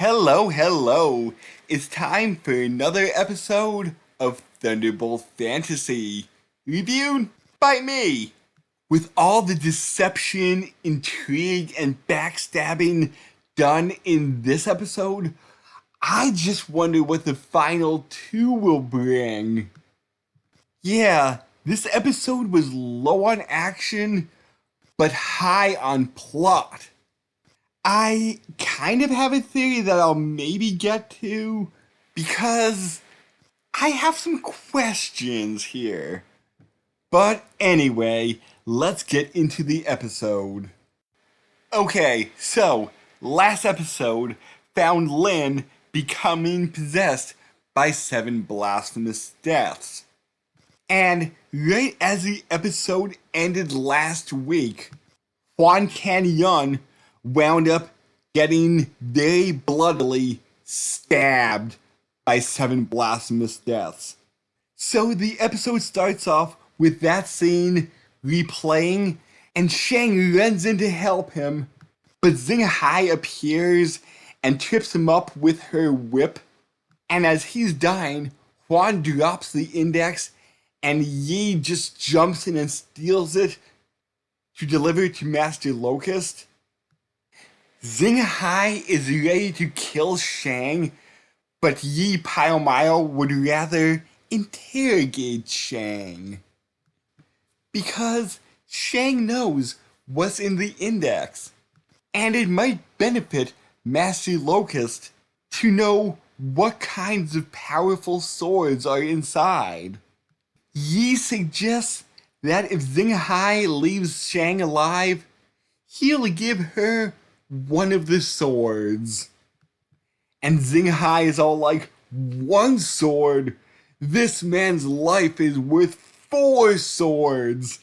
Hello. It's time for another episode of Thunderbolt Fantasy, reviewed by me. With all the deception, intrigue, and backstabbing done in this episode, I just wonder what the final two will bring. Yeah, this episode was low on action, but high on plot. I kind of have a theory that I'll maybe get to because I have some questions here. But anyway, let's get into the episode. Okay, so last episode found Lynn becoming possessed by 7 blasphemous deaths. And right as the episode ended last week, Juan Canyon wound up getting very bloodily stabbed by 7 blasphemous deaths. So the episode starts off with that scene replaying, and Shang runs in to help him, but Xinghai appears and trips him up with her whip, and as he's dying, Juan drops the index, and Yi just jumps in and steals it to deliver to Master Locust. Xinghai is ready to kill Shang, but Yi Pile would rather interrogate Shang. Because Shang knows what's in the index, and it might benefit Master Locust to know what kinds of powerful swords are inside. Yi suggests that if Xinghai leaves Shang alive, he'll give her one of the swords. And Xinghai is all like, 1 sword? This man's life is worth 4 swords.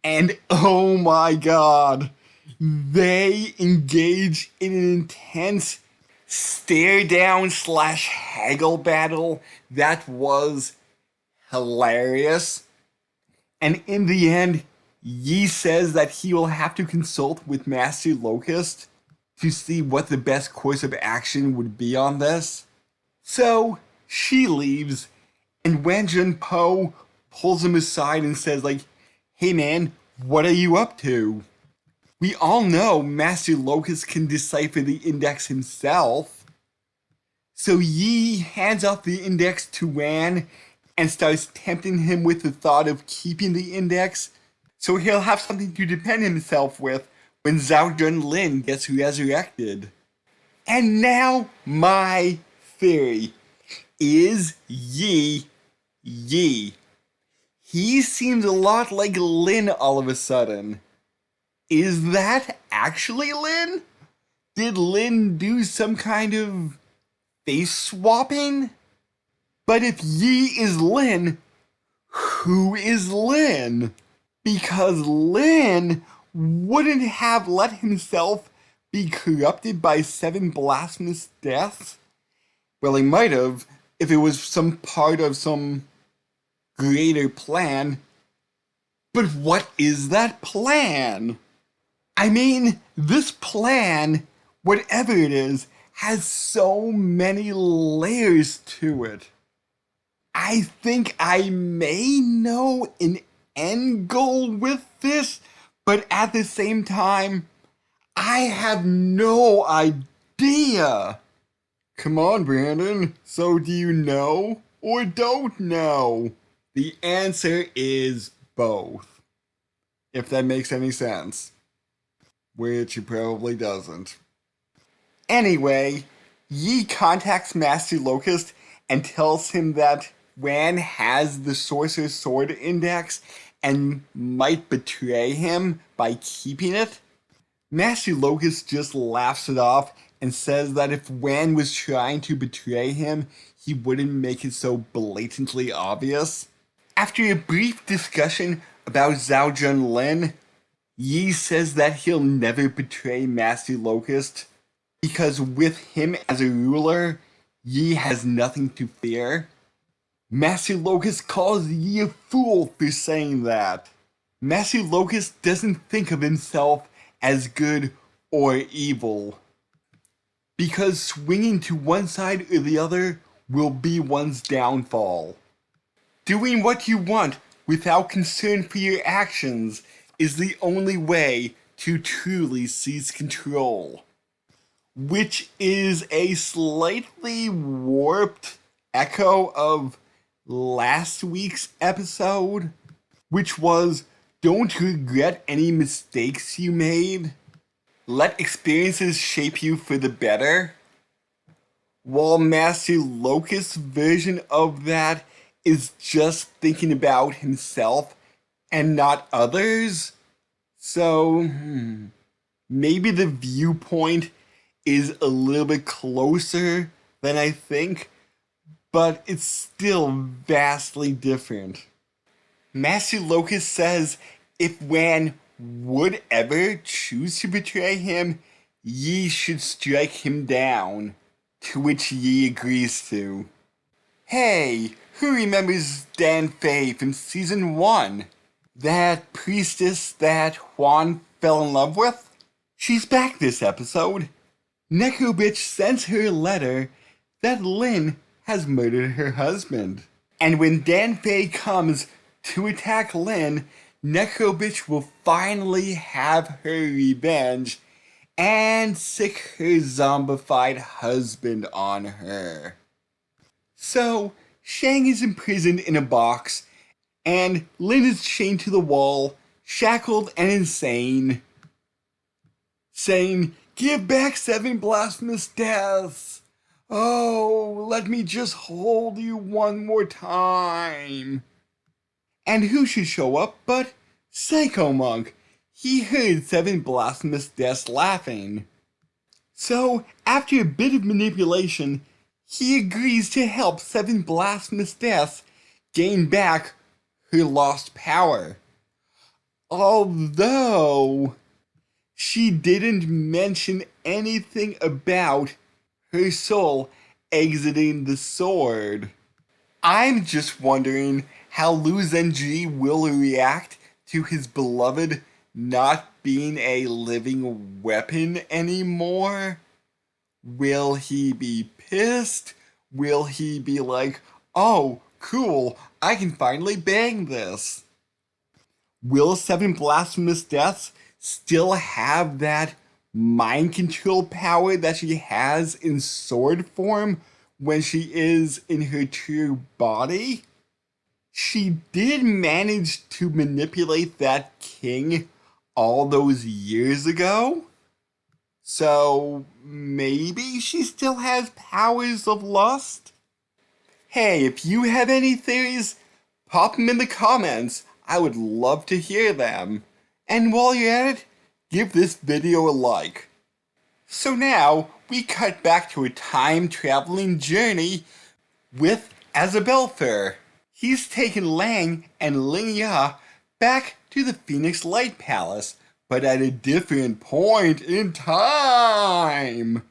And oh my god, they engage in an intense stare down / haggle battle that was hilarious. And in the end, Yi says that he will have to consult with Master Locust to see what the best course of action would be on this. So she leaves, and Wan Junpo pulls him aside and says, hey man, what are you up to? We all know Master Locust can decipher the index himself. So Yi hands off the index to Wan and starts tempting him with the thought of keeping the index, so he'll have something to defend himself with when Zhao Junlin gets resurrected. And now my theory is Yi. He seems a lot like Lin all of a sudden. Is that actually Lin? Did Lin do some kind of face swapping? But if Yi is Lin, who is Lin? Because Lin wouldn't have let himself be corrupted by 7 blasphemous deaths. Well, he might have if it was some part of some greater plan. But what is that plan? I mean, this plan, whatever it is, has so many layers to it. I think I may know an end goal with this, but at the same time, I have no idea. Come on, Brandon. So do you know or don't know? The answer is both. If that makes any sense. Which it probably doesn't. Anyway, Yi contacts Master Locust and tells him that Wan has the Sorcerer's Sword Index and might betray him by keeping it. Master Locust just laughs it off and says that if Wan was trying to betray him, he wouldn't make it so blatantly obvious. After a brief discussion about Zhao Junlin, Yi says that he'll never betray Master Locust because with him as a ruler, Yi has nothing to fear. Master Locust calls Yi a fool for saying that. Master Locust doesn't think of himself as good or evil. because swinging to one side or the other will be one's downfall. Doing what you want without concern for your actions is the only way to truly seize control. Which is a slightly warped echo of last week's episode, which was don't regret any mistakes you made. Let experiences shape you for the better. While Master Locust's version of that is just thinking about himself and not others. So, maybe the viewpoint is a little bit closer than I think, but it's still vastly different. Master Locust says if Wan would ever choose to betray him, Yi should strike him down, to which Yi agrees to. Hey, who remembers Dan Fei from season 1? That priestess that Juan fell in love with? She's back this episode. Neko Bitch sends her a letter that Lin has murdered her husband. And when Dan Fei comes to attack Lin, Neko Bitch will finally have her revenge and sick her zombified husband on her. So, Shang is imprisoned in a box, and Lin is chained to the wall, shackled and insane, saying, "Give back 7 blasphemous deaths! Oh, let me just hold you one more time." And who should show up but Psycho Monk? He heard 7 blasphemous deaths laughing. So, after a bit of manipulation, he agrees to help 7 blasphemous deaths gain back her lost power. Although she didn't mention anything about her soul exiting the sword. I'm just wondering how Lu Zhenji will react to his beloved not being a living weapon anymore. Will he be pissed? Will he be like, "Oh, cool, I can finally bang this"? Will 7 blasphemous deaths still have that mind control power that she has in sword form when she is in her true body? She did manage to manipulate that king all those years ago. So maybe she still has powers of lust? Hey, if you have any theories, pop them in the comments. I would love to hear them. And while you're at it, give this video a like. So now, we cut back to a time-traveling journey with Azabelfer. He's taken Lang and Ling Ya back to the Phoenix Light Palace, but at a different point in time.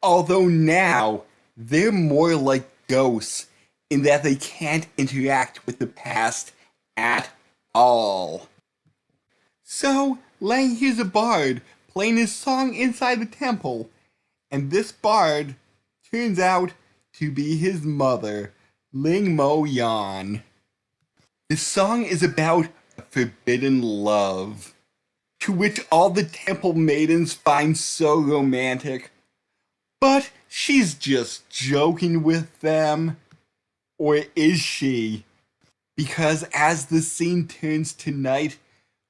Although now, they're more like ghosts in that they can't interact with the past at all. So, Lang hears a bard playing his song inside the temple, and this bard turns out to be his mother, Ling Mo Yan. The song is about forbidden love, to which all the temple maidens find so romantic. But she's just joking with them. Or is she? Because as the scene turns to night,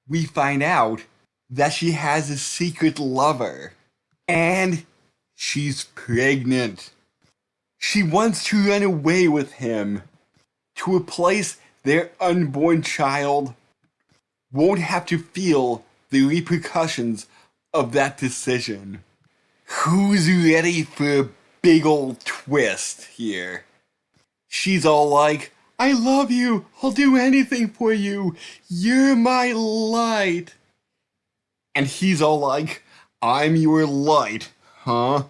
we find out that she has a secret lover. And she's pregnant. She wants to run away with him to a place their unborn child won't have to feel the repercussions of that decision. Who's ready for a big old twist here? She's all like, "I love you, I'll do anything for you, you're my light." And he's all like, "I'm your light, huh?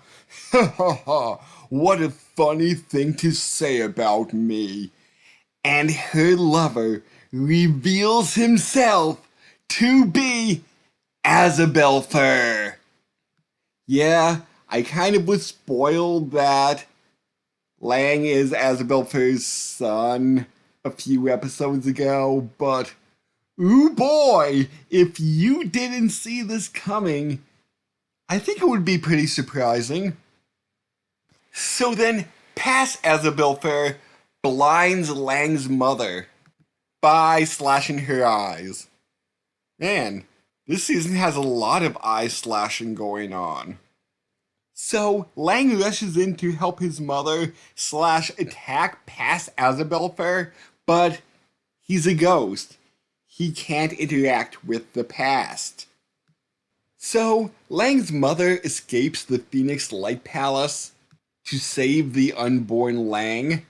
Ha ha ha, what a funny thing to say about me." And her lover reveals himself to be Azabelfer. Yeah, I kind of was spoiled that Lang is Azabelfer's son a few episodes ago, but ooh boy, if you didn't see this coming, I think it would be pretty surprising. So then, past Azabelfer blinds Lang's mother by slashing her eyes. Man, this season has a lot of eye slashing going on. So Lang rushes in to help his mother slash attack past Azabelfer, but he's a ghost. He can't interact with the past. So Lang's mother escapes the Phoenix Light Palace to save the unborn Lang,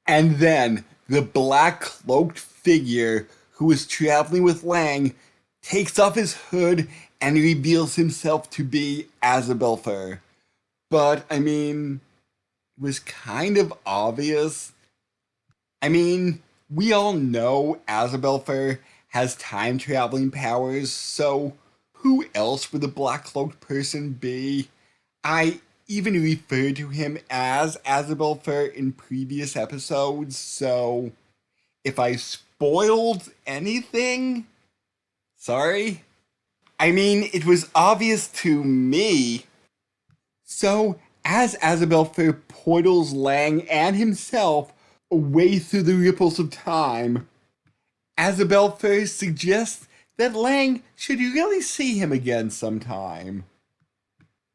and then the black cloaked figure who is traveling with Lang takes off his hood and reveals himself to be Azabelfer. But, I mean, it was kind of obvious. I mean, we all know Azabelfer has time traveling powers, so who else would the black cloaked person be? I even referred to him as Azabelfer in previous episodes, so if I spoiled anything, sorry. I mean, it was obvious to me. So, as Azabelfer portals Lang and himself away through the ripples of time, Azabelfer suggests that Lang should really see him again sometime.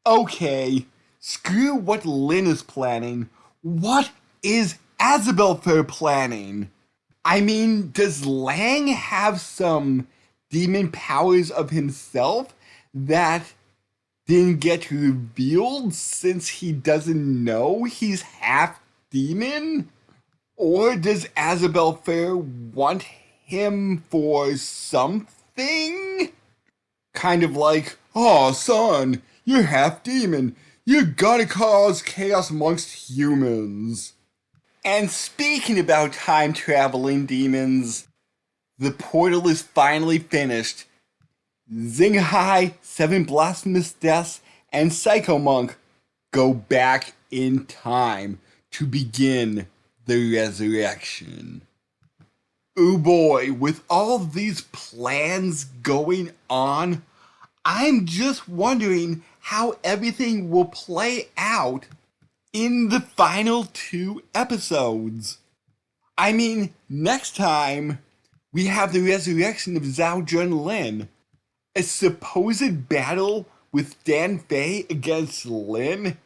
Okay, screw what Lynn is planning. What is Azabelfer planning? I mean, does Lang have some demon powers of himself that didn't get revealed since he doesn't know he's half demon? Or does Azabelfer want him for something? Kind of like, oh son, you're half demon. You gotta cause chaos amongst humans. And speaking about time traveling demons, the portal is finally finished. Xinghai, 7 Blasphemous Deaths, and Psycho Monk go back in time to begin the resurrection. Oh boy, with all these plans going on, I'm just wondering how everything will play out in the final 2 episodes. I mean, next time we have the resurrection of Zhao Junlin, a supposed battle with Dan Fei against Lin,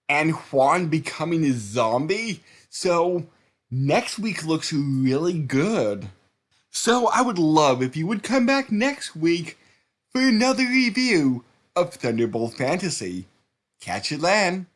and Juan becoming a zombie. So next week looks really good. So I would love if you would come back next week for another review of Thunderbolt Fantasy. Catch you then.